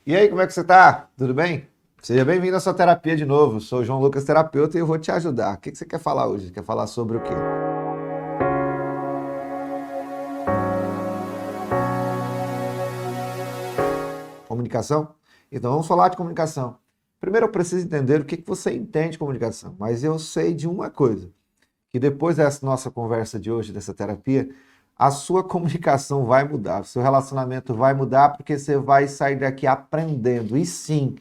E aí, como é que você tá? Tudo bem? Seja bem-vindo à sua terapia de novo. Sou o João Lucas, terapeuta, e eu vou te ajudar. O que você quer falar hoje? Quer falar sobre o quê? Comunicação? Então vamos falar de comunicação. Primeiro eu preciso entender o que você entende de comunicação, mas eu sei de uma coisa, que depois dessa nossa conversa de hoje, dessa terapia, a sua comunicação vai mudar, o seu relacionamento vai mudar, porque você vai sair daqui aprendendo. E sim,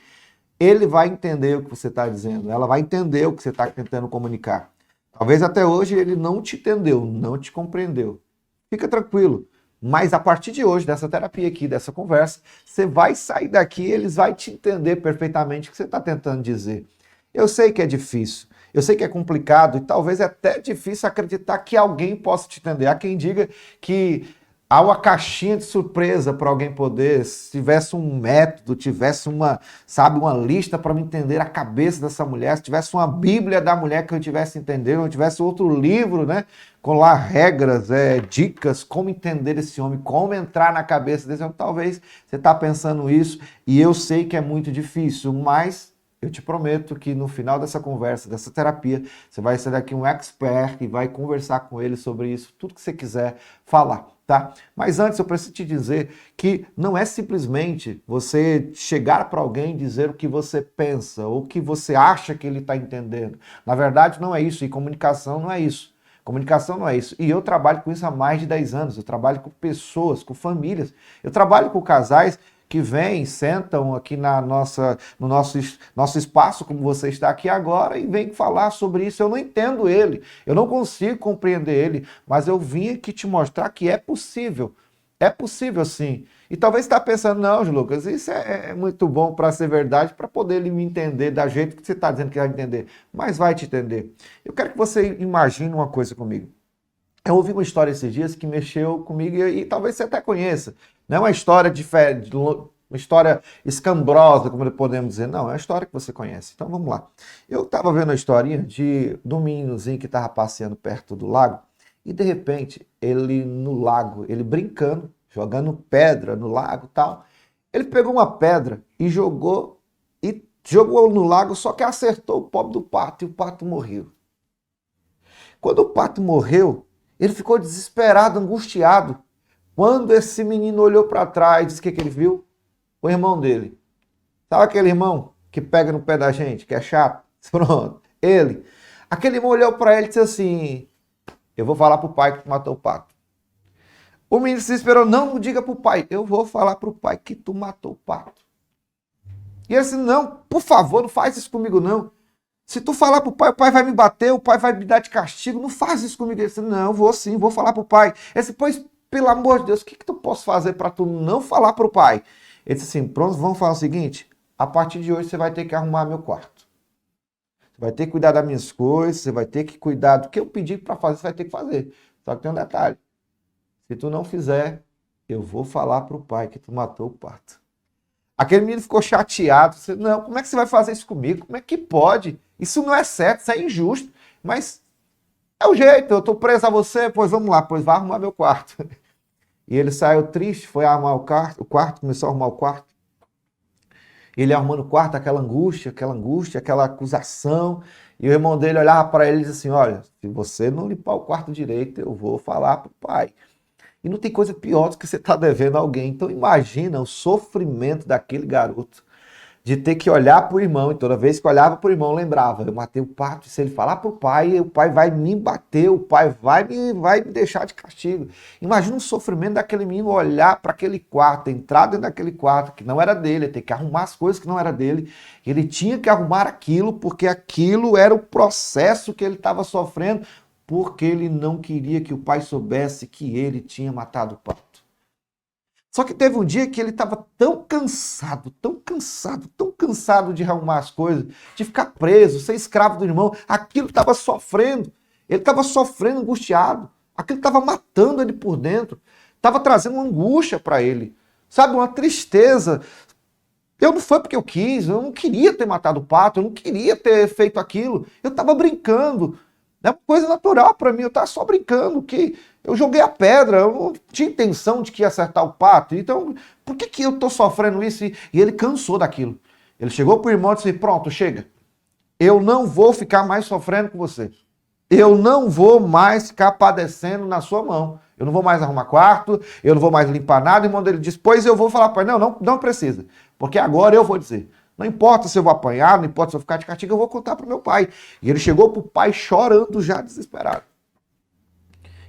ele vai entender o que você está dizendo, ela vai entender o que você está tentando comunicar. Talvez até hoje ele não te entendeu, não te compreendeu. Fica tranquilo, mas a partir de hoje, dessa terapia aqui, dessa conversa, você vai sair daqui e eles vão te entender perfeitamente o que você está tentando dizer. Eu sei que é difícil, eu sei que é complicado e talvez é até difícil acreditar que alguém possa te entender. Há quem diga que há uma caixinha de surpresa para alguém poder, se tivesse um método, tivesse uma, sabe, uma lista para me entender a cabeça dessa mulher, se tivesse uma Bíblia da mulher que eu tivesse entendendo, ou tivesse outro livro, né, com lá regras, dicas, como entender esse homem, como entrar na cabeça desse homem. Talvez você está pensando isso e eu sei que é muito difícil, mas eu te prometo que no final dessa conversa, dessa terapia, você vai sair daqui um expert e vai conversar com ele sobre isso, tudo que você quiser falar, tá? Mas antes eu preciso te dizer que não é simplesmente você chegar para alguém e dizer o que você pensa ou o que você acha que ele está entendendo. Na verdade, não é isso, e comunicação não é isso. Comunicação não é isso. E eu trabalho com isso há mais de 10 anos. Eu trabalho com pessoas, com famílias. Eu trabalho com casais que vêm, sentam aqui no nosso espaço, como você está aqui agora, e vêm falar sobre isso. Eu não entendo ele, eu não consigo compreender ele, mas eu vim aqui te mostrar que é possível. É possível sim. E talvez você está pensando, não, Lucas, isso é muito bom para ser verdade, para poder ele me entender da jeito que você está dizendo que vai entender. Mas vai te entender. Eu quero que você imagine uma coisa comigo. Eu ouvi uma história esses dias que mexeu comigo e talvez você até conheça. Não é uma história uma história escambrosa, como podemos dizer. Não, é uma história que você conhece. Então vamos lá. Eu estava vendo a historinha de um meninozinho que estava passeando perto do lago e de repente ele no lago, ele brincando, jogando pedra no lago e tal. Ele pegou uma pedra e jogou no lago, só que acertou o pobre do pato e o pato morreu. Quando o pato morreu, ele ficou desesperado, angustiado. Quando esse menino olhou para trás, disse que ele viu? O irmão dele. Sabe aquele irmão que pega no pé da gente, que é chato? Pronto, ele. Aquele irmão olhou para ele e disse assim: eu vou falar pro pai que tu matou o pato. O menino se desesperou: não diga pro pai, eu vou falar pro pai que tu matou o pato. E ele disse: não, por favor, não faz isso comigo não. Se tu falar pro pai, o pai vai me bater, o pai vai me dar de castigo. Não faz isso comigo. Ele disse: não, vou sim, vou falar pro pai. Ele disse: pois, pelo amor de Deus, o que tu posso fazer para tu não falar pro pai? Ele disse assim: pronto, vamos falar o seguinte, a partir de hoje você vai ter que arrumar meu quarto. Você vai ter que cuidar das minhas coisas, você vai ter que cuidar do que eu pedi para fazer, você vai ter que fazer. Só que tem um detalhe, se tu não fizer, eu vou falar pro pai que tu matou o pato. Aquele menino ficou chateado. Disse: não, como é que você vai fazer isso comigo? Como é que pode? Isso não é certo, isso é injusto. Mas é o jeito, eu estou preso a você, pois vamos lá, pois vai arrumar meu quarto. E ele saiu triste, foi arrumar o quarto, começou a arrumar o quarto. Ele arrumando o quarto, aquela angústia, aquela acusação. E o irmão dele olhava para ele e dizia assim: olha, se você não limpar o quarto direito, eu vou falar para o pai. E não tem coisa pior do que você estar devendo a alguém. Então imagina o sofrimento daquele garoto de ter que olhar para o irmão, e toda vez que olhava para o irmão, lembrava: eu matei o pato, e se ele falar para o pai vai me bater, o pai vai me deixar de castigo. Imagina o sofrimento daquele menino olhar para aquele quarto, entrar dentro daquele quarto, que não era dele, ter que arrumar as coisas que não era dele, ele tinha que arrumar aquilo, porque aquilo era o processo que ele estava sofrendo, porque ele não queria que o pai soubesse que ele tinha matado o pato. Só que teve um dia que ele estava tão cansado, tão cansado, tão cansado de arrumar as coisas, de ficar preso, ser escravo do irmão. Aquilo estava sofrendo, ele estava sofrendo, angustiado. Aquilo estava matando ele por dentro, estava trazendo uma angústia para ele, sabe, uma tristeza. Eu não foi porque eu quis, eu não queria ter matado o pato, eu não queria ter feito aquilo, eu estava brincando. É uma coisa natural para mim, eu estava só brincando, que eu joguei a pedra, eu não tinha intenção de que ia acertar o pato. Então, por que eu estou sofrendo isso? E ele cansou daquilo. Ele chegou para o irmão e disse, pronto, chega. Eu não vou ficar mais sofrendo com você. Eu não vou mais ficar padecendo na sua mão. Eu não vou mais arrumar quarto, eu não vou mais limpar nada. O irmão dele disse, pois eu vou falar para ele, não precisa. Porque agora eu vou dizer. Não importa se eu vou apanhar, não importa se eu ficar de castigo, eu vou contar para o meu pai. E ele chegou para o pai chorando, já desesperado.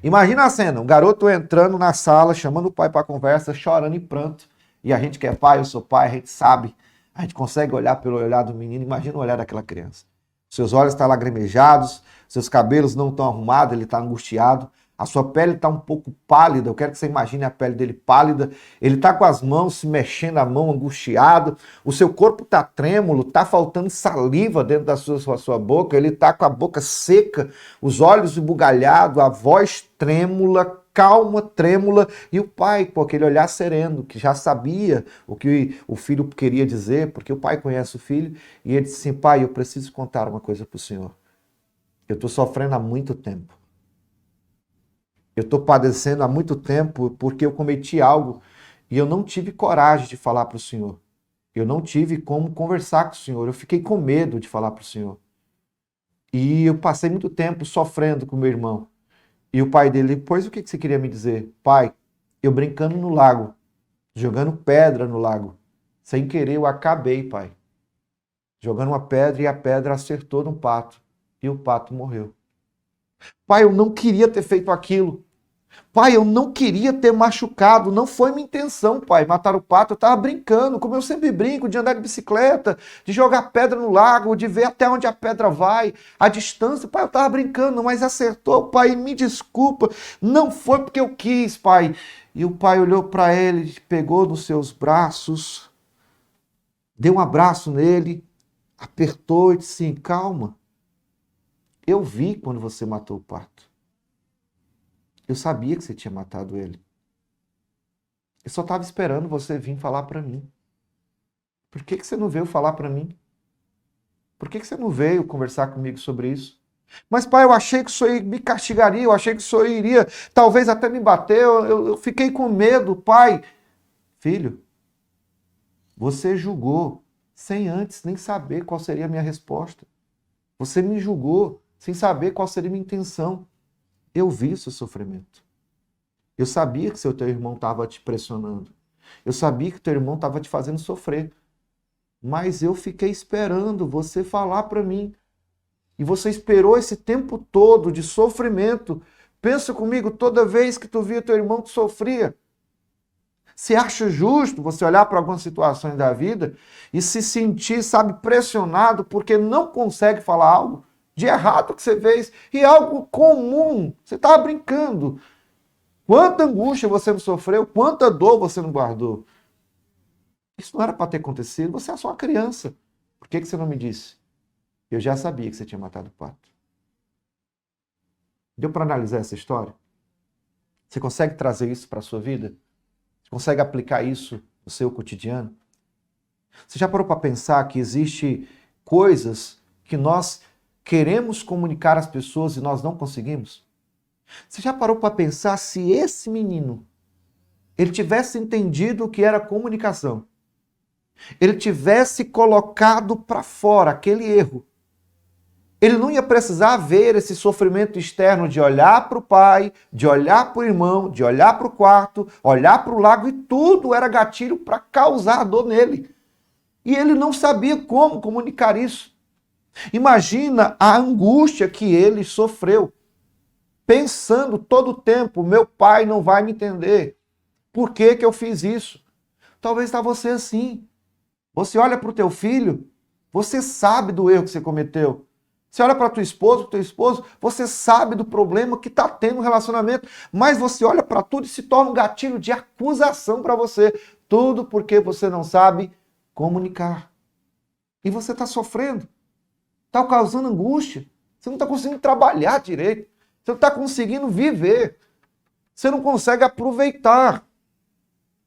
Imagina a cena, um garoto entrando na sala, chamando o pai para conversa, chorando em pranto. E a gente que é pai, eu sou pai, a gente sabe, a gente consegue olhar pelo olhar do menino, imagina o olhar daquela criança. Seus olhos estão lagrimejados, seus cabelos não estão arrumados, ele está angustiado. A sua pele está um pouco pálida, eu quero que você imagine a pele dele pálida. Ele está com as mãos se mexendo, a mão angustiado. O seu corpo está trêmulo, está faltando saliva dentro da sua boca. Ele está com a boca seca, os olhos esbugalhados, a voz trêmula, calma, trêmula. E o pai com aquele olhar sereno, que já sabia o que o filho queria dizer, porque o pai conhece o filho. E ele disse assim, pai, eu preciso contar uma coisa para o senhor. Eu estou sofrendo há muito tempo. Eu estou padecendo há muito tempo porque eu cometi algo e eu não tive coragem de falar para o Senhor. Eu não tive como conversar com o Senhor. Eu fiquei com medo de falar para o Senhor. E eu passei muito tempo sofrendo com meu irmão. E o pai dele, pois o que você queria me dizer? Pai, eu brincando no lago, jogando pedra no lago. Sem querer eu acabei, pai. Jogando uma pedra e a pedra acertou no pato. E o pato morreu. Pai, eu não queria ter feito aquilo. Pai, eu não queria ter machucado, não foi minha intenção, pai, matar o pato. Eu estava brincando, como eu sempre brinco, de andar de bicicleta, de jogar pedra no lago, de ver até onde a pedra vai, a distância. Pai, eu estava brincando, mas acertou, pai, me desculpa. Não foi porque eu quis, pai. E o pai olhou para ele, pegou nos seus braços, deu um abraço nele, apertou e disse assim, calma. Eu vi quando você matou o pato. Eu sabia que você tinha matado ele. Eu só estava esperando você vir falar para mim. Por que você não veio falar para mim? Por que você não veio conversar comigo sobre isso? Mas, pai, eu achei que o senhor me castigaria, eu achei que o senhor iria talvez até me bater, eu fiquei com medo, pai. Filho, você julgou sem antes nem saber qual seria a minha resposta. Você me julgou sem saber qual seria a minha intenção. Eu vi o seu sofrimento. Eu sabia que seu teu irmão estava te pressionando. Eu sabia que teu irmão estava te fazendo sofrer. Mas eu fiquei esperando você falar para mim. E você esperou esse tempo todo de sofrimento. Pensa comigo, toda vez que tu via teu irmão, tu sofria. Você acha justo você olhar para algumas situações da vida e se sentir, sabe, pressionado porque não consegue falar algo de errado que você fez e algo comum? Você estava brincando. Quanta angústia você não sofreu, quanta dor você não guardou. Isso não era para ter acontecido, você é só uma criança. Por que você não me disse? Eu já sabia que você tinha matado o pato. Deu para analisar essa história? Você consegue trazer isso para a sua vida? Você consegue aplicar isso no seu cotidiano? Você já parou para pensar que existe coisas que nós queremos comunicar às pessoas e nós não conseguimos? Você já parou para pensar se esse menino ele tivesse entendido o que era comunicação, ele tivesse colocado para fora aquele erro, ele não ia precisar ver esse sofrimento externo de olhar para o pai, de olhar para o irmão, de olhar para o quarto, olhar para o lago, e tudo era gatilho para causar dor nele. E ele não sabia como comunicar isso. Imagina a angústia que ele sofreu, pensando todo o tempo, meu pai não vai me entender. Por que eu fiz isso? Talvez está você assim. Você olha para o teu filho, você sabe do erro que você cometeu. Você olha para tua esposa, para o teu esposo, você sabe do problema que está tendo no relacionamento, mas você olha para tudo e se torna um gatilho de acusação para você. Tudo porque você não sabe comunicar. E você está sofrendo. Está causando angústia. Você não está conseguindo trabalhar direito. Você não está conseguindo viver. Você não consegue aproveitar.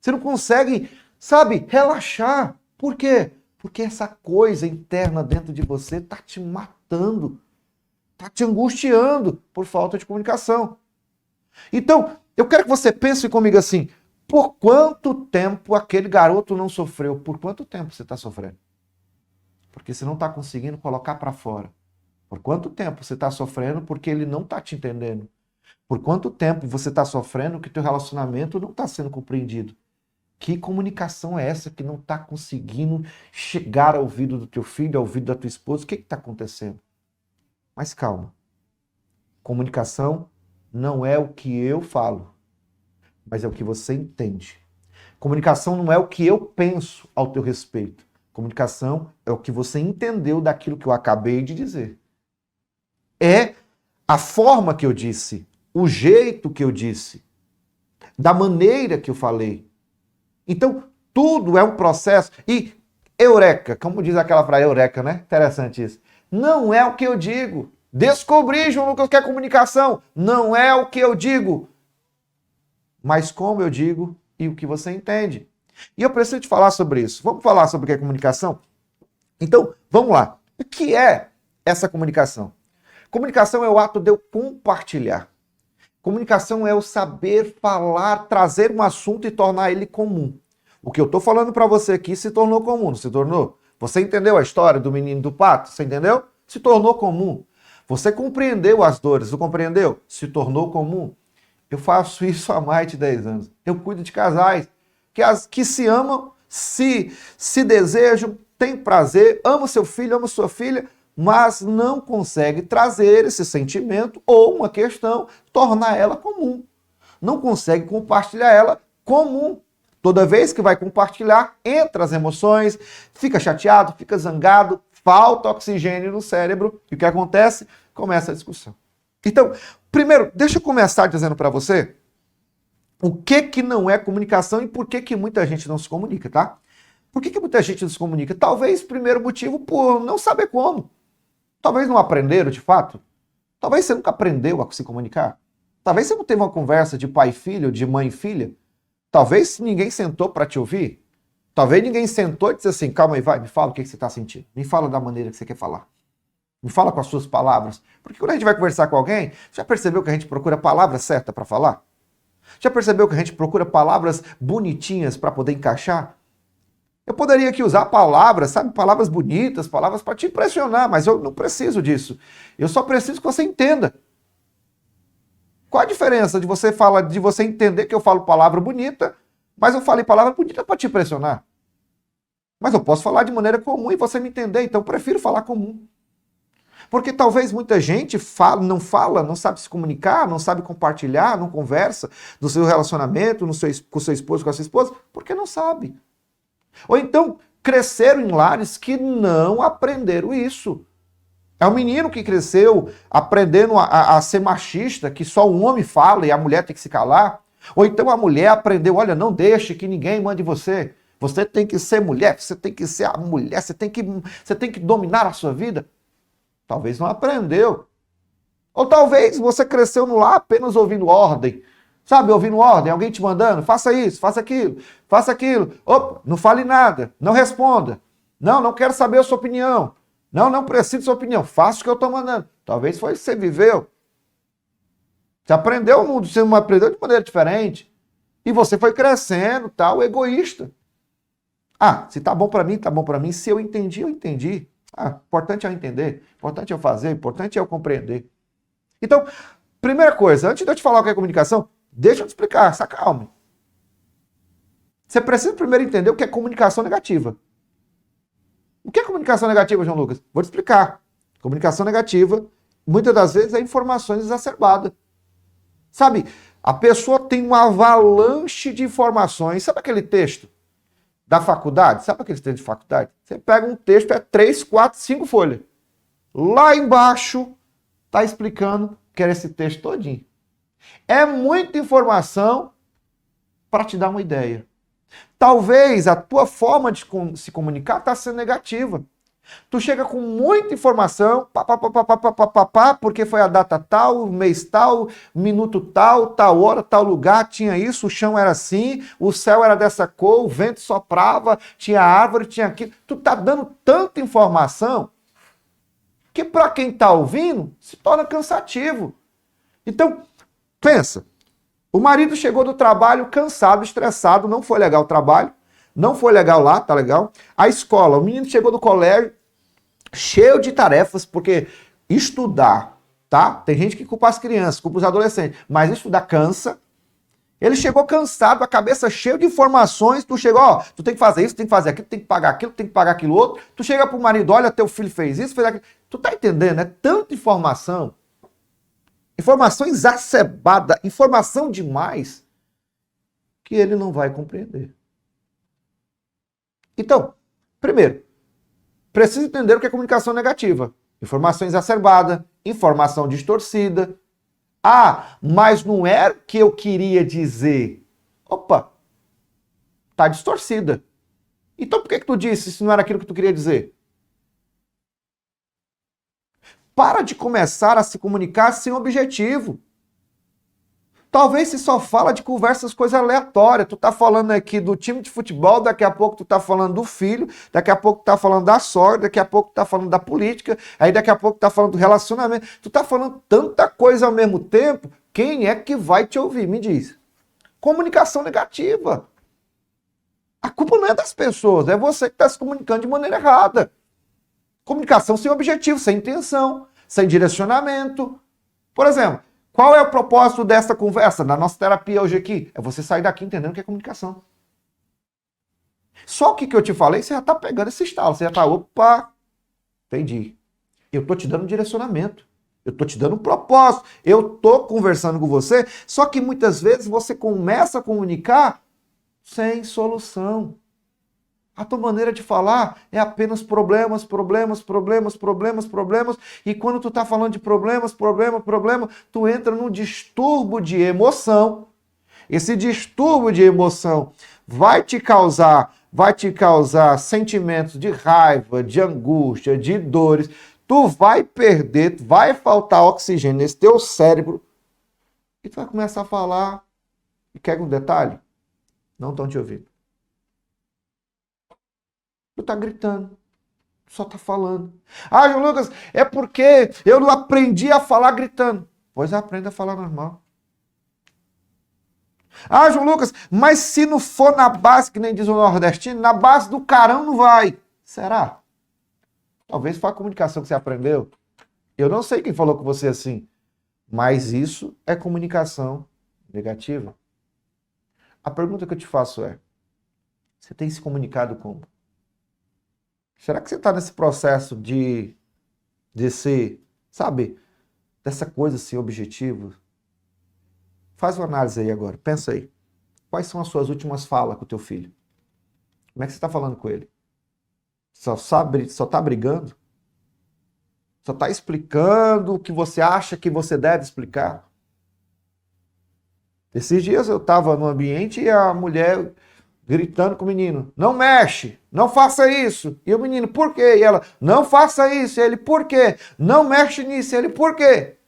Você não consegue, sabe, relaxar. Por quê? Porque essa coisa interna dentro de você está te matando. Está te angustiando por falta de comunicação. Então, eu quero que você pense comigo assim, por quanto tempo aquele garoto não sofreu? Por quanto tempo você está sofrendo? Porque você não está conseguindo colocar para fora. Por quanto tempo você está sofrendo porque ele não está te entendendo? Por quanto tempo você está sofrendo que teu relacionamento não está sendo compreendido? Que comunicação é essa que não está conseguindo chegar ao ouvido do teu filho, ao ouvido da tua esposa? O que está acontecendo? Mas calma. Comunicação não é o que eu falo, mas é o que você entende. Comunicação não é o que eu penso ao teu respeito. Comunicação é o que você entendeu daquilo que eu acabei de dizer. É a forma que eu disse, o jeito que eu disse, da maneira que eu falei. Então, tudo é um processo. E eureka, como diz aquela frase, eureka, né? Interessante isso. Não é o que eu digo. Descobri, João Lucas, que é comunicação. Não é o que eu digo, mas como eu digo e o que você entende. E eu preciso te falar sobre isso. Vamos falar sobre o que é comunicação? Então, vamos lá. O que é essa comunicação? Comunicação é o ato de eu compartilhar. Comunicação é o saber falar, trazer um assunto e tornar ele comum. O que eu estou falando para você aqui se tornou comum, não se tornou? Você entendeu a história do menino e do pato? Você entendeu? Se tornou comum. Você compreendeu as dores, não compreendeu? Se tornou comum. Eu faço isso há mais de 10 anos. Eu cuido de casais que se amam, se desejam, têm prazer, amam seu filho, amam sua filha, mas não consegue trazer esse sentimento ou uma questão, tornar ela comum. Não consegue compartilhar ela comum. Toda vez que vai compartilhar, entra as emoções, fica chateado, fica zangado, falta oxigênio no cérebro. E o que acontece? Começa a discussão. Então, primeiro, deixa eu começar dizendo para você o que não é comunicação e por que muita gente não se comunica, tá? Por que muita gente não se comunica? Talvez, primeiro motivo, por não saber como. Talvez não aprenderam, de fato. Talvez você nunca aprendeu a se comunicar. Talvez você não teve uma conversa de pai e filho, de mãe e filha. Talvez ninguém sentou para te ouvir. Talvez ninguém sentou e disse assim, calma aí, vai, me fala o que você está sentindo. Me fala da maneira que você quer falar. Me fala com as suas palavras. Porque quando a gente vai conversar com alguém, já percebeu que a gente procura a palavra certa para falar? Já percebeu que a gente procura palavras bonitinhas para poder encaixar? Eu poderia aqui usar palavras, sabe? Palavras bonitas, palavras para te impressionar, mas eu não preciso disso. Eu só preciso que você entenda. Qual a diferença de você entender que eu falo palavra bonita, mas eu falei palavra bonita para te impressionar? Mas eu posso falar de maneira comum e você me entender, então eu prefiro falar comum. Porque talvez muita gente não sabe se comunicar, não sabe compartilhar, não conversa do seu relacionamento, com o seu esposo, com a sua esposa, porque não sabe. Ou então cresceram em lares que não aprenderam isso. É um menino que cresceu aprendendo a ser machista, que só o homem fala e a mulher tem que se calar. Ou então a mulher aprendeu, olha, não deixe que ninguém mande você. Você tem que ser mulher, você tem que ser a mulher, você tem que dominar a sua vida. Talvez não aprendeu. Ou talvez você cresceu no lar apenas ouvindo ordem. Sabe, ouvindo ordem, alguém te mandando, faça isso, faça aquilo, faça aquilo. Opa, não fale nada, não responda. Não quero saber a sua opinião. Não preciso da sua opinião, faça o que eu estou mandando. Talvez foi isso que você viveu. Você aprendeu o mundo, você aprendeu de maneira diferente. E você foi crescendo, tal, egoísta. Ah, se tá bom para mim, tá bom para mim. Se eu entendi, eu entendi. Ah, importante é eu entender, importante é eu fazer, importante é eu compreender. Então, primeira coisa, antes de eu te falar o que é comunicação, deixa eu te explicar, se acalme. Você precisa primeiro entender o que é comunicação negativa. O que é comunicação negativa, João Lucas? Vou te explicar. Comunicação negativa, muitas das vezes, é informações exacerbadas. Sabe, a pessoa tem uma avalanche de informações. Sabe aquele texto da faculdade? Sabe aquele texto de faculdade? Você pega um texto, é 3, 4, 5 folhas. Lá embaixo, está explicando que era esse texto todinho. É muita informação para te dar uma ideia. Talvez a tua forma de se comunicar está sendo negativa. Tu chega com muita informação, porque foi a data tal, o mês tal, minuto tal, tal hora, tal lugar, tinha isso, o chão era assim, o céu era dessa cor, o vento soprava, tinha árvore, tinha aquilo. Tu tá dando tanta informação que para quem está ouvindo se torna cansativo. Então, pensa, o marido chegou do trabalho cansado, estressado, não foi legal o trabalho, não foi legal lá, tá legal? A escola, o menino chegou do colégio cheio de tarefas, porque estudar, tá? Tem gente que culpa as crianças, culpa os adolescentes, mas estudar cansa. Ele chegou cansado, a cabeça cheia de informações, tu chegou, ó, tu tem que fazer isso, tem que fazer aquilo, tem que pagar aquilo, tem que pagar aquilo outro. Tu chega pro marido, olha, teu filho fez isso, fez aquilo. Tu tá entendendo, é tanta informação. Informação exacerbada, informação demais, que ele não vai compreender. Então, primeiro, precisa entender o que é comunicação negativa. Informação exacerbada, informação distorcida. Ah, mas não era o que eu queria dizer. Opa, tá distorcida. Então por que tu disse se não era aquilo que tu queria dizer? Para de começar a se comunicar sem objetivo. Talvez se só fala de conversas, coisas aleatórias. Tu tá falando aqui do time de futebol, daqui a pouco tu tá falando do filho, daqui a pouco tu tá falando da sogra, daqui a pouco tu tá falando da política, aí daqui a pouco tu tá falando do relacionamento. Tu tá falando tanta coisa ao mesmo tempo, quem é que vai te ouvir? Me diz. Comunicação negativa. A culpa não é das pessoas, é você que está se comunicando de maneira errada. Comunicação sem objetivo, sem intenção, sem direcionamento. Por exemplo, qual é o propósito dessa conversa, da nossa terapia hoje aqui? É você sair daqui entendendo o que é comunicação. Só o que eu te falei, você já está pegando esse estalo. Você já está, opa, entendi. Eu estou te dando um direcionamento. Eu estou te dando um propósito. Eu estou conversando com você, só que muitas vezes você começa a comunicar sem solução. A tua maneira de falar é apenas problemas, problemas, problemas, problemas, problemas. E quando tu tá falando de problemas, problema, tu entra num distúrbio de emoção. Esse distúrbio de emoção vai te causar sentimentos de raiva, de angústia, de dores. Tu vai perder, vai faltar oxigênio nesse teu cérebro. E tu vai começar a falar. E quer um detalhe? Não estão te ouvindo. Tu tá gritando, só tá falando. Ah, João Lucas, é porque eu não aprendi a falar gritando. Pois aprenda a falar normal. Ah, João Lucas, mas se não for na base, que nem diz o nordestino, na base do carão não vai. Será? Talvez foi a comunicação que você aprendeu. Eu não sei quem falou com você assim, mas isso é comunicação negativa. A pergunta que eu te faço é, você tem se comunicado como? Será que você está nesse processo de ser, sabe, dessa coisa sem objetivo? Faz uma análise aí agora, pensa aí. Quais são as suas últimas falas com o teu filho? Como é que você está falando com ele? Só está brigando? Só está explicando o que você acha que você deve explicar? Esses dias eu estava no ambiente e a mulher gritando com o menino, não mexe, não faça isso. E o menino, por quê? E ela, não faça isso. E ele, por quê? Não mexe nisso. E ele, por quê?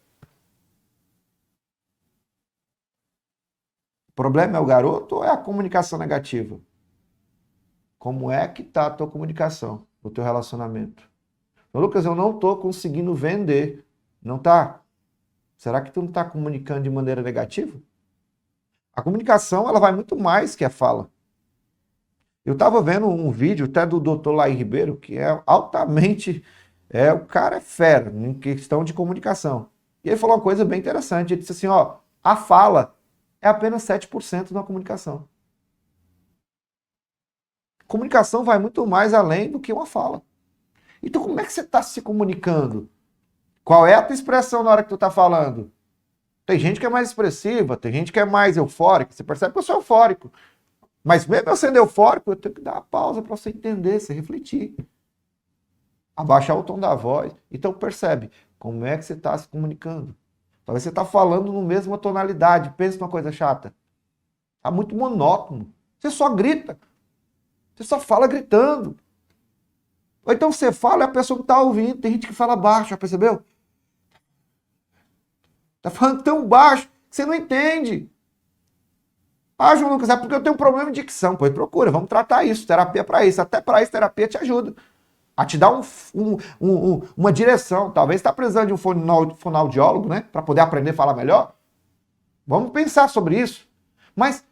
O problema é o garoto ou é a comunicação negativa? Como é que está a tua comunicação no teu relacionamento? Então, Lucas, eu não estou conseguindo vender. Não tá? Será que tu não está comunicando de maneira negativa? A comunicação ela vai muito mais que a fala. Eu estava vendo um vídeo até do Dr. Laí Ribeiro, que é altamente... o cara é fera em questão de comunicação. E ele falou uma coisa bem interessante. Ele disse assim, ó, a fala é apenas 7% da comunicação. Comunicação vai muito mais além do que uma fala. Então como é que você está se comunicando? Qual é a tua expressão na hora que tu está falando? Tem gente que é mais expressiva, tem gente que é mais eufórica. Você percebe que eu sou eufórico. Mas mesmo eu sendo eufórico, eu tenho que dar uma pausa para você entender, você refletir. Abaixar o tom da voz. Então percebe, como é que você está se comunicando? Talvez você está falando na mesma tonalidade. Pensa numa coisa chata. Está muito monótono. Você só grita. Você só fala gritando. Ou então você fala e a pessoa não está ouvindo. Tem gente que fala baixo, já percebeu? Está falando tão baixo que você não entende. Ah, João Lucas, é porque eu tenho um problema de dicção. Pois procura, vamos tratar isso. Terapia para isso. Até para isso, terapia te ajuda a te dar uma direção. Talvez está precisando de um fonoaudiólogo, né? Para poder aprender a falar melhor. Vamos pensar sobre isso. Mas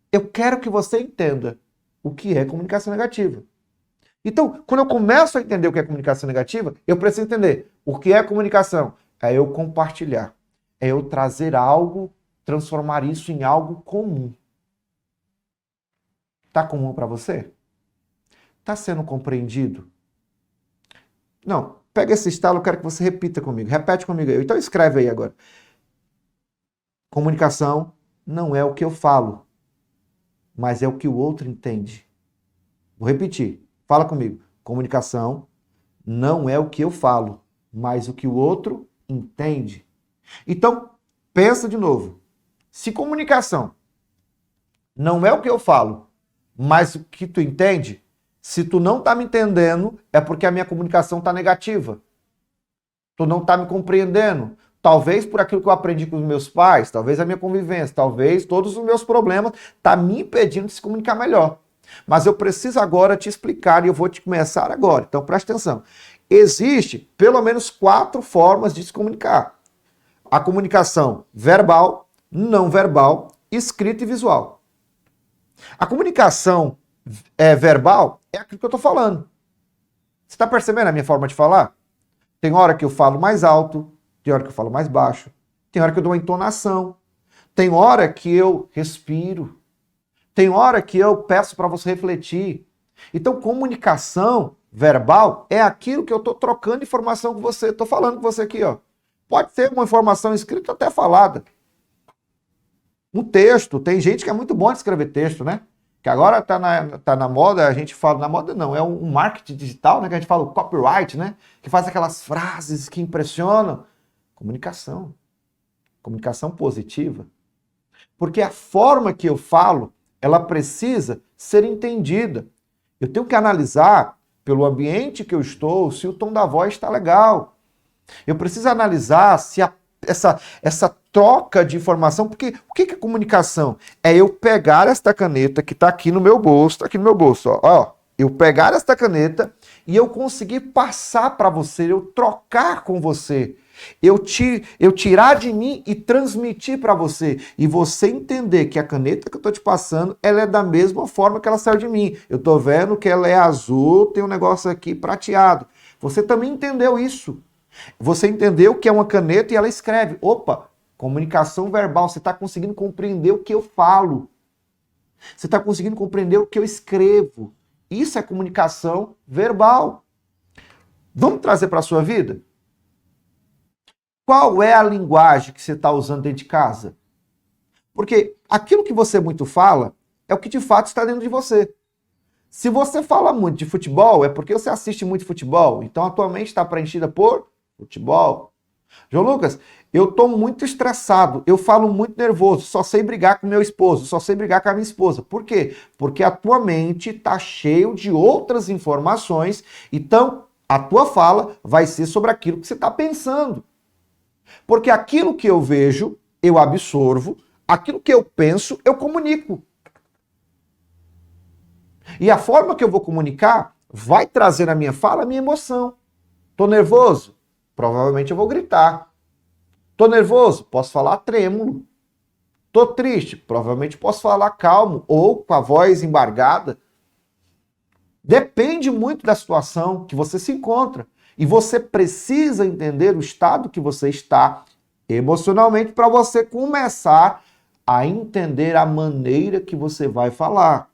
eu quero que você entenda o que é comunicação negativa. Então, quando eu começo a entender o que é comunicação negativa, eu preciso entender o que é comunicação. É eu compartilhar. É eu trazer algo, transformar isso em algo comum. Tá comum para você? Tá sendo compreendido? Não. Pega esse estalo, eu quero que você repita comigo. Repete comigo aí. Então escreve aí agora. Comunicação não é o que eu falo, mas é o que o outro entende. Vou repetir. Fala comigo. Comunicação não é o que eu falo, mas o que o outro entende. Então, pensa de novo. Se comunicação não é o que eu falo, mas o que tu entende, se tu não tá me entendendo, é porque a minha comunicação tá negativa. Tu não tá me compreendendo. Talvez por aquilo que eu aprendi com os meus pais, talvez a minha convivência, talvez todos os meus problemas tá me impedindo de se comunicar melhor. Mas eu preciso agora te explicar e eu vou te começar agora. Então presta atenção. Existe pelo menos 4 formas de se comunicar. A comunicação verbal, não verbal, escrita e visual. A comunicação verbal é aquilo que eu estou falando. Você está percebendo a minha forma de falar? Tem hora que eu falo mais alto, tem hora que eu falo mais baixo, tem hora que eu dou uma entonação, tem hora que eu respiro, tem hora que eu peço para você refletir. Então, comunicação verbal é aquilo que eu estou trocando informação com você, estou falando com você aqui, ó. Pode ser uma informação escrita até falada. Um texto, tem gente que é muito bom de escrever texto, né? Que agora tá na moda, a gente fala, na moda não, é um marketing digital, né? Que a gente fala o copyright, né? Que faz aquelas frases que impressionam. Comunicação. Comunicação positiva. Porque a forma que eu falo, ela precisa ser entendida. Eu tenho que analisar, pelo ambiente que eu estou, se o tom da voz está legal. Eu preciso analisar se essa troca de informação, porque o que é comunicação? É eu pegar esta caneta que está aqui no meu bolso, ó, eu pegar esta caneta e eu conseguir passar para você, eu trocar com você, eu tirar de mim e transmitir para você, e você entender que a caneta que eu estou te passando, ela é da mesma forma que ela saiu de mim. Eu estou vendo que ela é azul, tem um negócio aqui prateado. Você também entendeu isso. Você entendeu que é uma caneta e ela escreve. Opa, comunicação verbal. Você está conseguindo compreender o que eu falo. Você está conseguindo compreender o que eu escrevo. Isso é comunicação verbal. Vamos trazer para a sua vida? Qual é a linguagem que você está usando dentro de casa? Porque aquilo que você muito fala é o que de fato está dentro de você. Se você fala muito de futebol, é porque você assiste muito futebol. Então a tua mente está preenchida por futebol. João Lucas, eu estou muito estressado, eu falo muito nervoso, só sei brigar com meu esposo, só sei brigar com a minha esposa. Por quê? Porque a tua mente está cheio de outras informações, então a tua fala vai ser sobre aquilo que você está pensando. Porque aquilo que eu vejo, eu absorvo, aquilo que eu penso, eu comunico. E a forma que eu vou comunicar vai trazer na minha fala a minha emoção. Tô nervoso? Provavelmente eu vou gritar. Tô nervoso? Posso falar trêmulo. Tô triste? Provavelmente posso falar calmo ou com a voz embargada. Depende muito da situação que você se encontra. E você precisa entender o estado que você está emocionalmente para você começar a entender a maneira que você vai falar.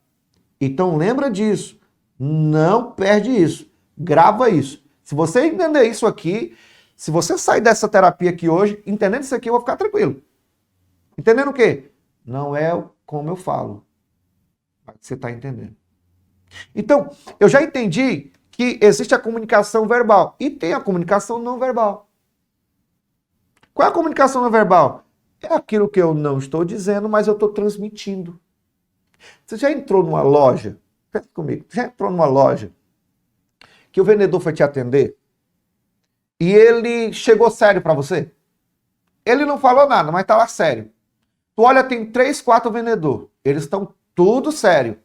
Então lembra disso. Não perde isso. Grava isso. Se você entender isso aqui, se você sair dessa terapia aqui hoje, entendendo isso aqui, eu vou ficar tranquilo. Entendendo o quê? Não é como eu falo. Mas você está entendendo. Então, eu já entendi que existe a comunicação verbal e tem a comunicação não verbal. Qual é a comunicação não verbal? É aquilo que eu não estou dizendo, mas eu estou transmitindo. Você já entrou numa loja? Pensa comigo. Já entrou numa loja que o vendedor foi te atender e ele chegou sério para você? Ele não falou nada, mas tá lá sério. Tu olha, tem 3, 4 vendedores. Eles estão tudo sério.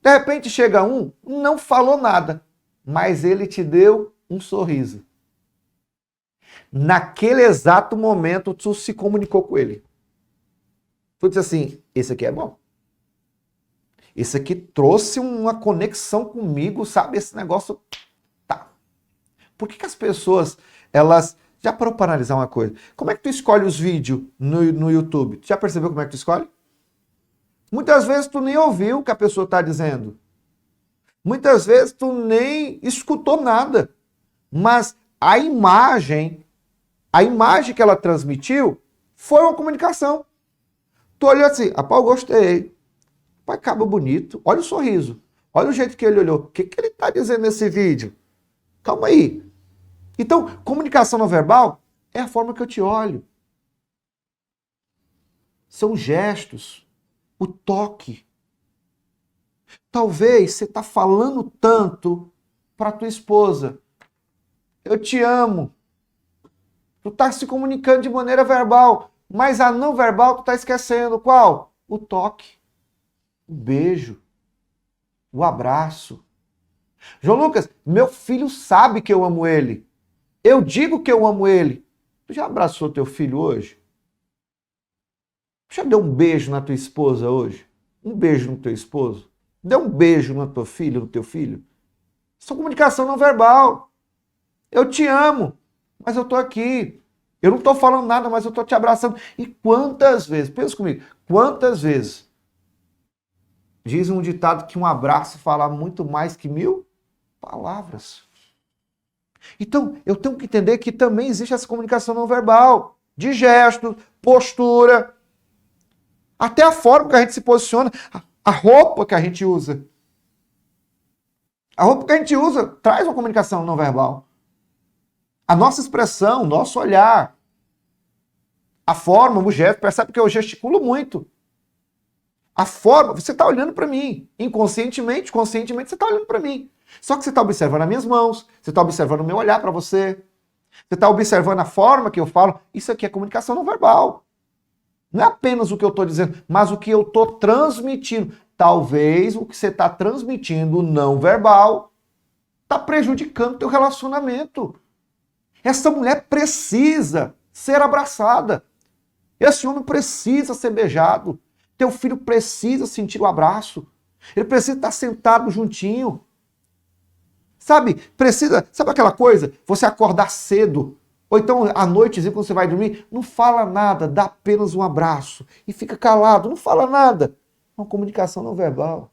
De repente chega um, não falou nada. mas ele te deu um sorriso. Naquele exato momento, tu se comunicou com ele. Tu disse assim, esse aqui é bom. Esse aqui trouxe uma conexão comigo, sabe? Esse negócio, tá. Por que as pessoas, elas... Já parou para analisar uma coisa? Como é que tu escolhe os vídeos no YouTube? Tu já percebeu como é que tu escolhe? Muitas vezes tu nem ouviu o que a pessoa está dizendo. Muitas vezes tu nem escutou nada. Mas a imagem que ela transmitiu foi uma comunicação. Tu olhou assim, rapaz, eu gostei. Pai, cabo bonito. Olha o sorriso. Olha o jeito que ele olhou. O que ele está dizendo nesse vídeo? Calma aí. Então, comunicação não verbal é a forma que eu te olho. São gestos. O toque. Talvez você está falando tanto para tua esposa. Eu te amo. Tu está se comunicando de maneira verbal. Mas a não verbal tu está esquecendo. Qual? O toque. O beijo. O abraço. João Lucas, meu filho sabe que eu amo ele. Eu digo que eu amo ele. Tu já abraçou teu filho hoje? Já deu um beijo na tua esposa hoje? Um beijo no teu esposo? Deu um beijo na tua filha, no teu filho? Isso é comunicação não verbal. Eu te amo, mas eu tô aqui. Eu não tô falando nada, mas eu tô te abraçando. E quantas vezes, pensa comigo, quantas vezes diz um ditado que um abraço fala muito mais que 1000 palavras. Então, eu tenho que entender que também existe essa comunicação não verbal, de gesto, postura, até a forma que a gente se posiciona, a roupa que a gente usa. A roupa que a gente usa traz uma comunicação não verbal. A nossa expressão, o nosso olhar, a forma, o gesto, percebe que eu gesticulo muito. A forma, você está olhando para mim, inconscientemente, conscientemente você está olhando para mim. Só que você está observando as minhas mãos, você está observando o meu olhar para você, você está observando a forma que eu falo. Isso aqui é comunicação não verbal. Não é apenas o que eu estou dizendo, mas o que eu estou transmitindo. Talvez o que você está transmitindo não verbal está prejudicando o teu relacionamento. Essa mulher precisa ser abraçada. Esse homem precisa ser beijado. Teu filho precisa sentir o abraço. Ele precisa estar sentado juntinho. Sabe, sabe aquela coisa? Você acordar cedo, ou então à noite, quando você vai dormir, não fala nada, dá apenas um abraço e fica calado, não fala nada. É uma comunicação não verbal.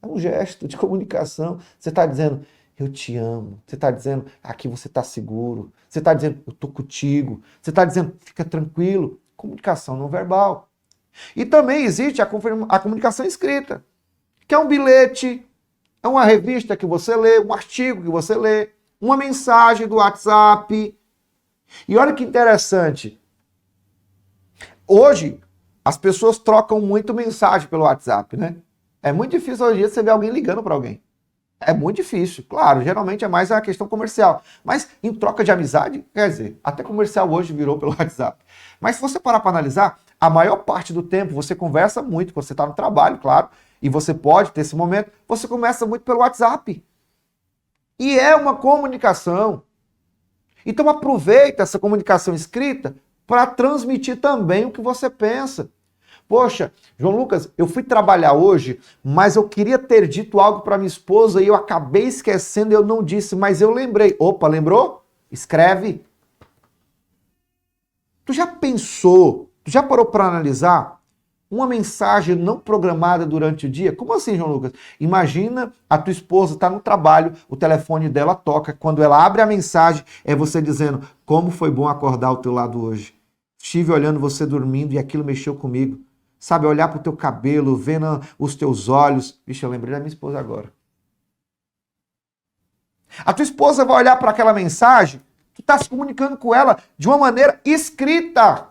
É um gesto de comunicação. Você está dizendo, eu te amo. Você está dizendo, aqui você está seguro. Você está dizendo, eu estou contigo. Você está dizendo, fica tranquilo. Comunicação não verbal. E também existe a comunicação escrita, que é um bilhete, é uma revista que você lê, um artigo que você lê, uma mensagem do WhatsApp. E olha que interessante. Hoje, as pessoas trocam muito mensagem pelo WhatsApp, né? É muito difícil hoje em dia você ver alguém ligando para alguém. É muito difícil. Claro, geralmente é mais a questão comercial. Mas em troca de amizade, quer dizer, até comercial hoje virou pelo WhatsApp. Mas se você parar para analisar, a maior parte do tempo você conversa muito, quando você está no trabalho, claro, e você pode ter esse momento, você conversa muito pelo WhatsApp. E é uma comunicação. Então aproveita essa comunicação escrita para transmitir também o que você pensa. Poxa, João Lucas, eu fui trabalhar hoje, mas eu queria ter dito algo para minha esposa e eu acabei esquecendo, eu não disse, mas eu lembrei. Opa, lembrou? Escreve. Tu já pensou, tu já parou para analisar uma mensagem não programada durante o dia? Como assim, João Lucas? Imagina a tua esposa está no trabalho, o telefone dela toca, quando ela abre a mensagem, é você dizendo, como foi bom acordar ao teu lado hoje. Estive olhando você dormindo e aquilo mexeu comigo. Sabe, olhar para o teu cabelo, vendo os teus olhos. Vixe, eu lembrei da minha esposa agora. A tua esposa vai olhar para aquela mensagem, tu está se comunicando com ela de uma maneira escrita.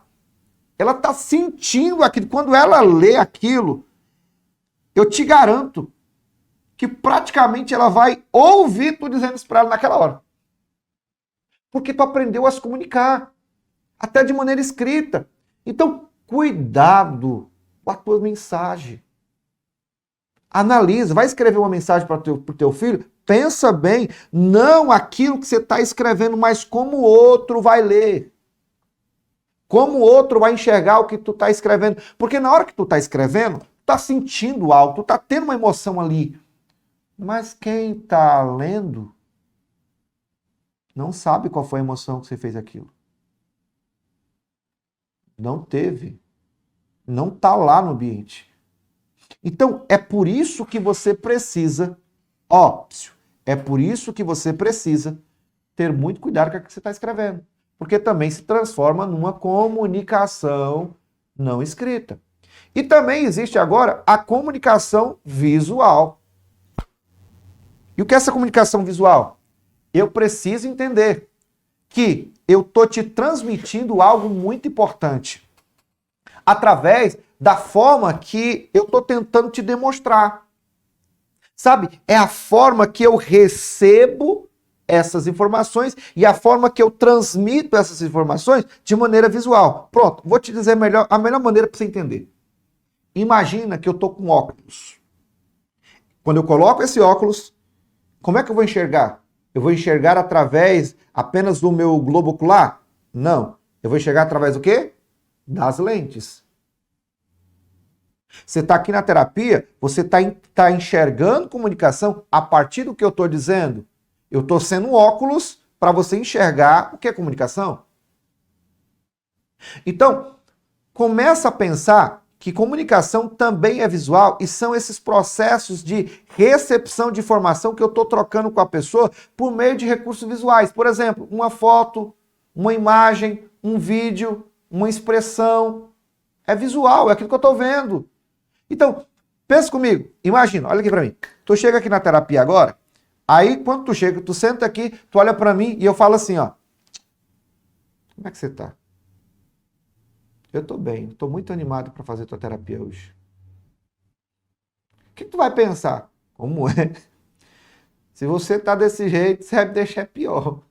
Ela está sentindo aquilo. Quando ela lê aquilo, eu te garanto que praticamente ela vai ouvir tu dizendo isso para ela naquela hora. Porque tu aprendeu a se comunicar, até de maneira escrita. Então, cuidado com a tua mensagem. Analisa, vai escrever uma mensagem para o teu filho, pensa bem, não aquilo que você está escrevendo, mas como o outro vai ler. Como o outro vai enxergar o que tu está escrevendo. Porque na hora que tu está escrevendo, tu está sentindo algo, tu está tendo uma emoção ali. Mas quem está lendo não sabe qual foi a emoção que você fez aquilo. Não teve. Não está lá no ambiente. Então, é por isso que você precisa, é por isso que você precisa ter muito cuidado com o que você está escrevendo. Porque também se transforma numa comunicação não escrita. E também existe agora a comunicação visual. E o que é essa comunicação visual? Eu preciso entender que eu estou te transmitindo algo muito importante através da forma que eu estou tentando te demonstrar. Sabe? É a forma que eu recebo essas informações e a forma que eu transmito essas informações de maneira visual. Pronto, vou te dizer a melhor maneira para você entender. Imagina que eu estou com óculos. Quando eu coloco esse óculos, como é que eu vou enxergar? Eu vou enxergar através apenas do meu globo ocular? Não. Eu vou enxergar através do quê? Das lentes. Você está aqui na terapia, você está enxergando comunicação a partir do que eu estou dizendo. Eu estou sendo um óculos para você enxergar o que é comunicação. Então, começa a pensar que comunicação também é visual e são esses processos de recepção de informação que eu estou trocando com a pessoa por meio de recursos visuais. Por exemplo, uma foto, uma imagem, um vídeo, uma expressão. É visual, é aquilo que eu estou vendo. Então, pensa comigo, imagina, olha aqui para mim. Tu chega aqui na terapia agora, aí quando tu chega, tu senta aqui, tu olha para mim e eu falo assim, ó. Como é que você tá? Eu tô bem, tô muito animado para fazer tua terapia hoje. O que tu vai pensar? Como é? Se você tá desse jeito, você vai me deixar pior.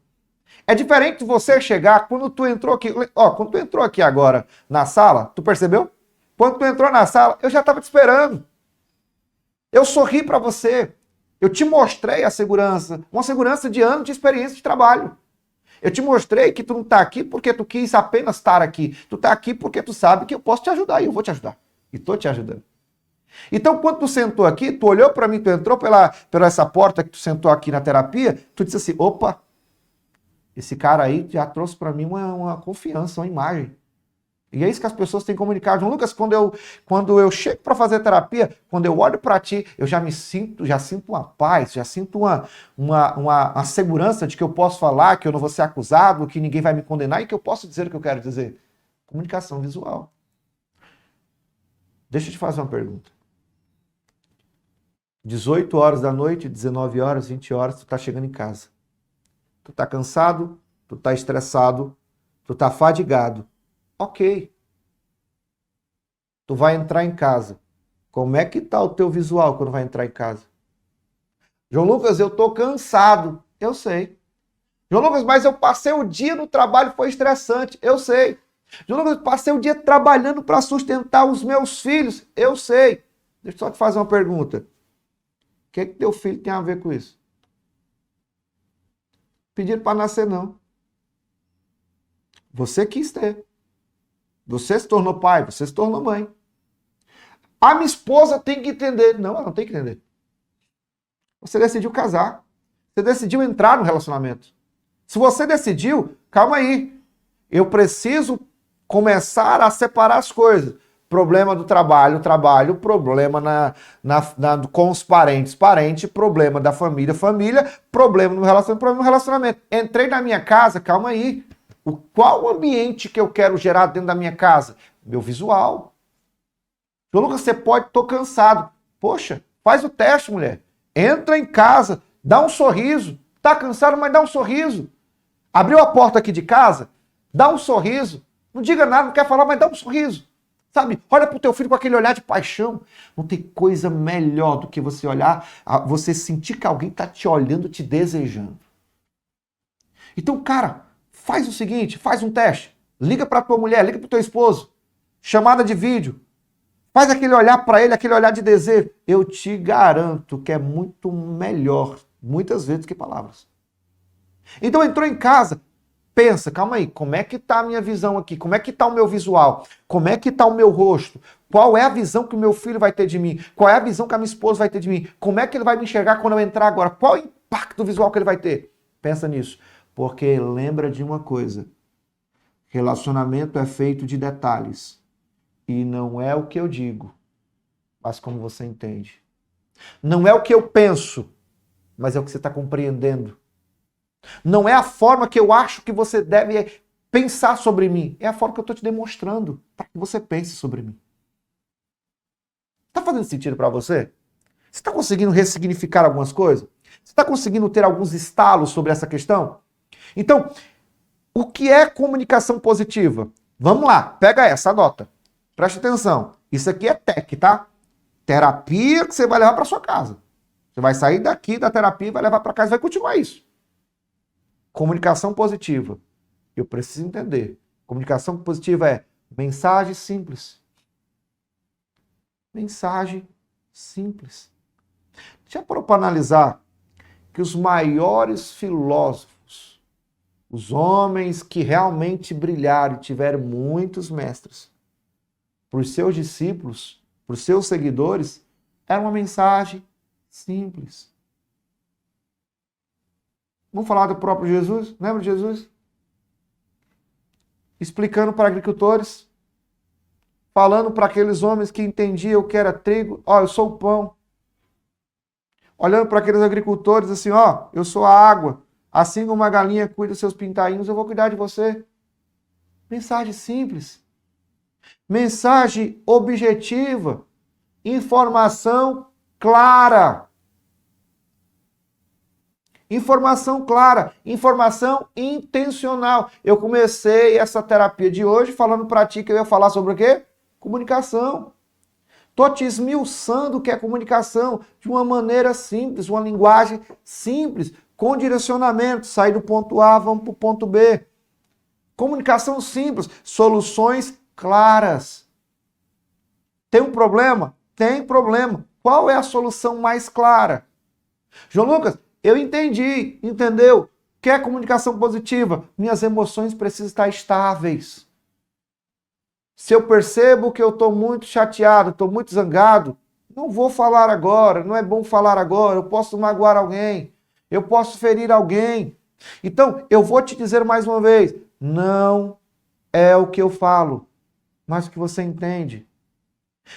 É diferente de você chegar, quando tu entrou aqui, quando tu entrou aqui agora na sala, tu percebeu? Quando tu entrou na sala, eu já estava te esperando. Eu sorri para você. Eu te mostrei a segurança, uma segurança de anos de experiência de trabalho. Eu te mostrei que tu não está aqui porque tu quis apenas estar aqui. Tu está aqui porque tu sabe que eu posso te ajudar e eu vou te ajudar. E estou te ajudando. Então, quando tu sentou aqui, tu olhou para mim, tu entrou pela essa porta que tu sentou aqui na terapia, tu disse assim, opa, esse cara aí já trouxe para mim uma confiança, uma imagem. E é isso que as pessoas têm comunicado. João Lucas, quando eu chego para fazer terapia, quando eu olho para ti, eu já sinto uma paz, já sinto uma segurança de que eu posso falar, que eu não vou ser acusado, que ninguém vai me condenar e que eu posso dizer o que eu quero dizer. Comunicação visual. Deixa eu te fazer uma pergunta. 18 horas da noite, 19 horas, 20 horas, tu tá chegando em casa. Tu tá cansado, tu tá estressado, tu tá fadigado. Ok. Tu vai entrar em casa. Como é que tá o teu visual quando vai entrar em casa? João Lucas, eu tô cansado. Eu sei. João Lucas, mas eu passei o dia no trabalho, foi estressante. Eu sei. João Lucas, passei o dia trabalhando para sustentar os meus filhos. Eu sei. Deixa eu só te fazer uma pergunta. O que é que teu filho tem a ver com isso? Pediram para nascer, não. Você quis ter. Você se tornou pai, você se tornou mãe. A minha esposa tem que entender. Não, ela não tem que entender. Você decidiu casar. Você decidiu entrar no relacionamento. Se você decidiu, calma aí. Eu preciso começar a separar as coisas. Problema do trabalho, problema com os parentes, problema da família, problema no relacionamento. Entrei na minha casa, calma aí. Qual o ambiente que eu quero gerar dentro da minha casa? Meu visual. João Lucas, você pode, tô cansado. Poxa, faz o teste, mulher. Entra em casa, dá um sorriso. Tá cansado, mas dá um sorriso. Abriu a porta aqui de casa, dá um sorriso. Não diga nada, não quer falar, mas dá um sorriso. Sabe? Olha pro teu filho com aquele olhar de paixão. Não tem coisa melhor do que você olhar, você sentir que alguém tá te olhando, te desejando. Então, cara, faz o seguinte, faz um teste. Liga para tua mulher, liga para o teu esposo. Chamada de vídeo. Faz aquele olhar para ele, aquele olhar de desejo. Eu te garanto que é muito melhor, muitas vezes, que palavras. Então entrou em casa, pensa, calma aí, como é que está a minha visão aqui? Como é que está o meu visual? Como é que está o meu rosto? Qual é a visão que o meu filho vai ter de mim? Qual é a visão que a minha esposa vai ter de mim? Como é que ele vai me enxergar quando eu entrar agora? Qual é o impacto visual que ele vai ter? Pensa nisso, porque lembra de uma coisa, relacionamento é feito de detalhes. E não é o que eu digo, mas como você entende. Não é o que eu penso, mas é o que você está compreendendo. Não é a forma que eu acho que você deve pensar sobre mim. É a forma que eu estou te demonstrando para que você pense sobre mim. Está fazendo sentido para você? Você está conseguindo ressignificar algumas coisas? Você está conseguindo ter alguns estalos sobre essa questão? Então, o que é comunicação positiva? Vamos lá, pega essa, anota. Preste atenção. Isso aqui é TEC, tá? Terapia que você vai levar para sua casa. Você vai sair daqui da terapia e vai levar para casa e vai continuar isso. Comunicação positiva. Eu preciso entender. Comunicação positiva é mensagem simples. Mensagem simples. Já parou para analisar que os maiores filósofos, os homens que realmente brilharam e tiveram muitos mestres, para os seus discípulos, para os seus seguidores, era uma mensagem simples. Vamos falar do próprio Jesus? Lembra de Jesus? Explicando para agricultores, falando para aqueles homens que entendiam o que era trigo, ó, eu sou o pão. Olhando para aqueles agricultores assim, ó, eu sou a água. Assim como uma galinha cuida dos seus pintainhos, eu vou cuidar de você. Mensagem simples. Mensagem objetiva. Informação clara. Informação clara, informação intencional. Eu comecei essa terapia de hoje falando para ti que eu ia falar sobre o quê? Comunicação. Tô te esmiuçando o que é comunicação de uma maneira simples, uma linguagem simples, com direcionamento, sair do ponto A, vamos para o ponto B. Comunicação simples, soluções claras. Tem um problema? Tem problema. Qual é a solução mais clara? João Lucas, eu entendi, entendeu? O que é comunicação positiva? Minhas emoções precisam estar estáveis. Se eu percebo que eu estou muito chateado, estou muito zangado, não vou falar agora, não é bom falar agora, eu posso magoar alguém, eu posso ferir alguém. Então, eu vou te dizer mais uma vez, não é o que eu falo, mas o que você entende.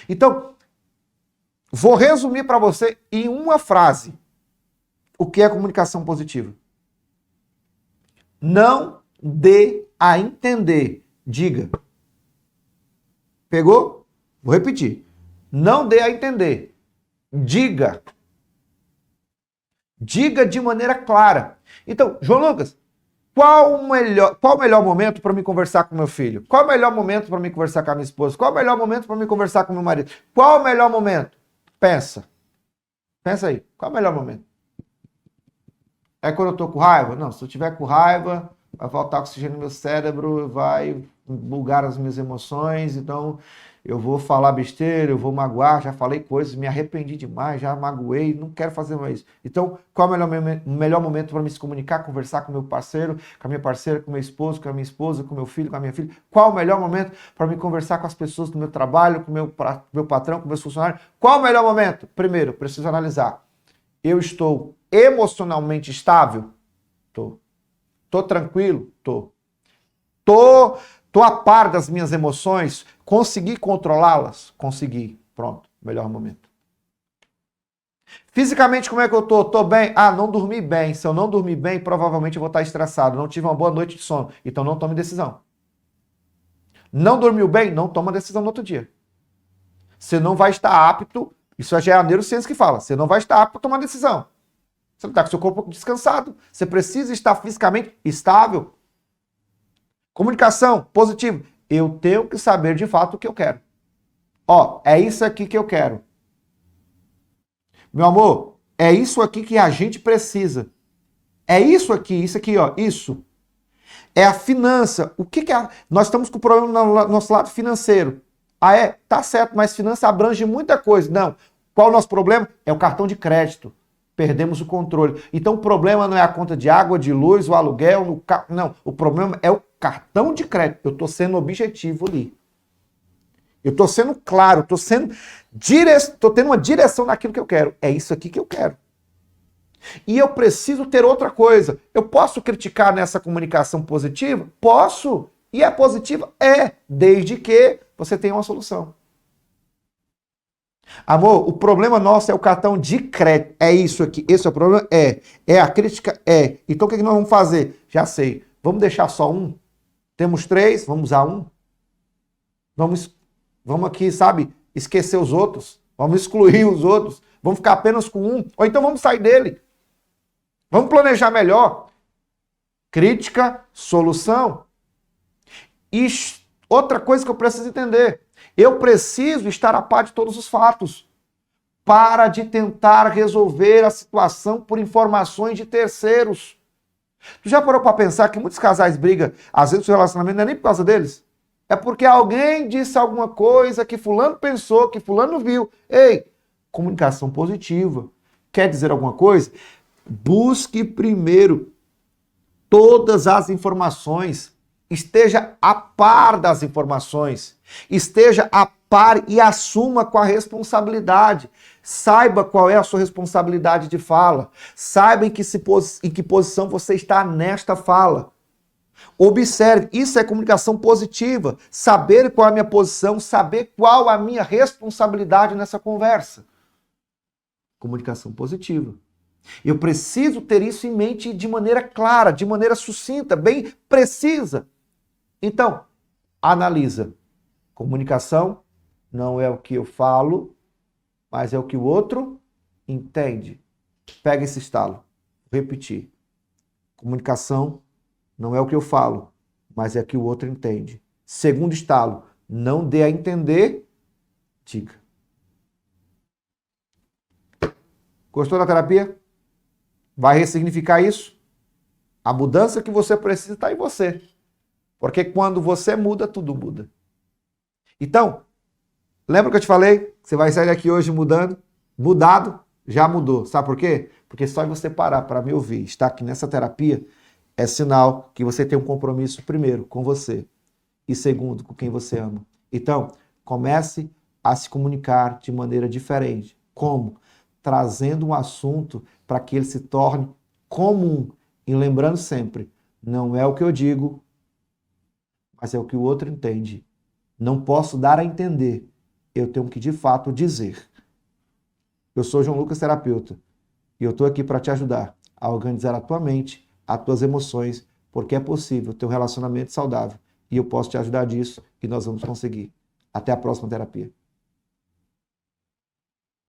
Então, vou resumir para você em uma frase o que é comunicação positiva. Não dê a entender, diga. Pegou? Vou repetir. Não dê a entender. Diga. Diga de maneira clara. Então, João Lucas, qual o melhor momento para me conversar com meu filho? Qual o melhor momento para me conversar com a minha esposa? Qual o melhor momento para me conversar com meu marido? Qual o melhor momento? Pensa. Pensa aí. Qual é o melhor momento? É quando eu tô com raiva? Não, se eu tiver com raiva, vai faltar oxigênio no meu cérebro, vai bugar as minhas emoções, então eu vou falar besteira, eu vou magoar, já falei coisas, me arrependi demais, já magoei, não quero fazer mais isso. Então, qual é o melhor momento para me se comunicar, conversar com meu parceiro, com a minha parceira, com meu esposo, com a minha esposa, com meu filho, com a minha filha? Qual o melhor momento para me conversar com as pessoas do meu trabalho, com meu patrão, com meus funcionários? Qual o melhor momento? Primeiro, preciso analisar. Eu estou emocionalmente estável? Tô. Tô tranquilo? Tô. Tô a par das minhas emoções? Consegui controlá-las? Consegui. Pronto. Melhor momento. Fisicamente, como é que eu tô? Tô bem? Ah, não dormi bem. Se eu não dormir bem, provavelmente eu vou estar estressado. Não tive uma boa noite de sono. Então não tome decisão. Não dormiu bem? Não toma decisão no outro dia. Você não vai estar apto, isso já é a neurociência que fala, você não vai estar apto para tomar decisão. Você não está com seu corpo descansado. Você precisa estar fisicamente estável. Comunicação positiva. Eu tenho que saber de fato o que eu quero. Ó, é isso aqui que eu quero. Meu amor, é isso aqui que a gente precisa. É isso aqui, ó, isso. É a finança. O que é? Nós estamos com problema no nosso lado financeiro. Ah, é? Tá certo, mas finança abrange muita coisa. Não. Qual é o nosso problema? É o cartão de crédito. Perdemos o controle. Então o problema não é a conta de água, de luz, o aluguel, não. O problema é o cartão de crédito. Eu estou sendo objetivo ali. Eu estou sendo claro, estou tendo uma direção naquilo que eu quero. É isso aqui que eu quero. E eu preciso ter outra coisa. Eu posso criticar nessa comunicação positiva? Posso. E é positiva? É. Desde que você tenha uma solução. Amor, o problema nosso é o cartão de crédito. É isso aqui. Esse é o problema? É. É a crítica? É. Então o que nós vamos fazer? Já sei. Vamos deixar só um? Temos 3, vamos usar um? Vamos aqui, sabe, esquecer os outros. Vamos excluir os outros. Vamos ficar apenas com um. Ou então vamos sair dele. Vamos planejar melhor. Crítica, solução. E outra coisa que eu preciso entender. Eu preciso estar a par de todos os fatos. Para de tentar resolver a situação por informações de terceiros. Tu já parou para pensar que muitos casais brigam, às vezes o relacionamento não é nem por causa deles? É porque alguém disse alguma coisa que fulano pensou, que fulano viu. Ei, comunicação positiva. Quer dizer alguma coisa? Busque primeiro todas as informações. Esteja a par das informações. Esteja a par e assuma com a responsabilidade. Saiba qual é a sua responsabilidade de fala. Saiba em que posição você está nesta fala. Observe, isso é comunicação positiva. Saber qual é a minha posição, saber qual a minha responsabilidade nessa conversa. Comunicação positiva. Eu preciso ter isso em mente de maneira clara, de maneira sucinta, bem precisa. Então, analisa. Comunicação não é o que eu falo, mas é o que o outro entende. Pega esse estalo. Vou repetir. Comunicação não é o que eu falo, mas é o que o outro entende. Segundo estalo, não dê a entender, diga. Gostou da terapia? Vai ressignificar isso? A mudança que você precisa está em você. Porque quando você muda, tudo muda. Então, lembra que eu te falei? Você vai sair daqui hoje mudado, já mudou. Sabe por quê? Porque só você parar para me ouvir, estar aqui nessa terapia, é sinal que você tem um compromisso, primeiro, com você e segundo, com quem você ama. Então, comece a se comunicar de maneira diferente. Como? Trazendo um assunto para que ele se torne comum. E lembrando sempre, não é o que eu digo, mas é o que o outro entende. Não posso dar a entender, eu tenho que de fato dizer. Eu sou João Lucas, terapeuta, e eu estou aqui para te ajudar a organizar a tua mente, as tuas emoções, porque é possível ter um relacionamento saudável. E eu posso te ajudar disso e nós vamos conseguir. Até a próxima terapia.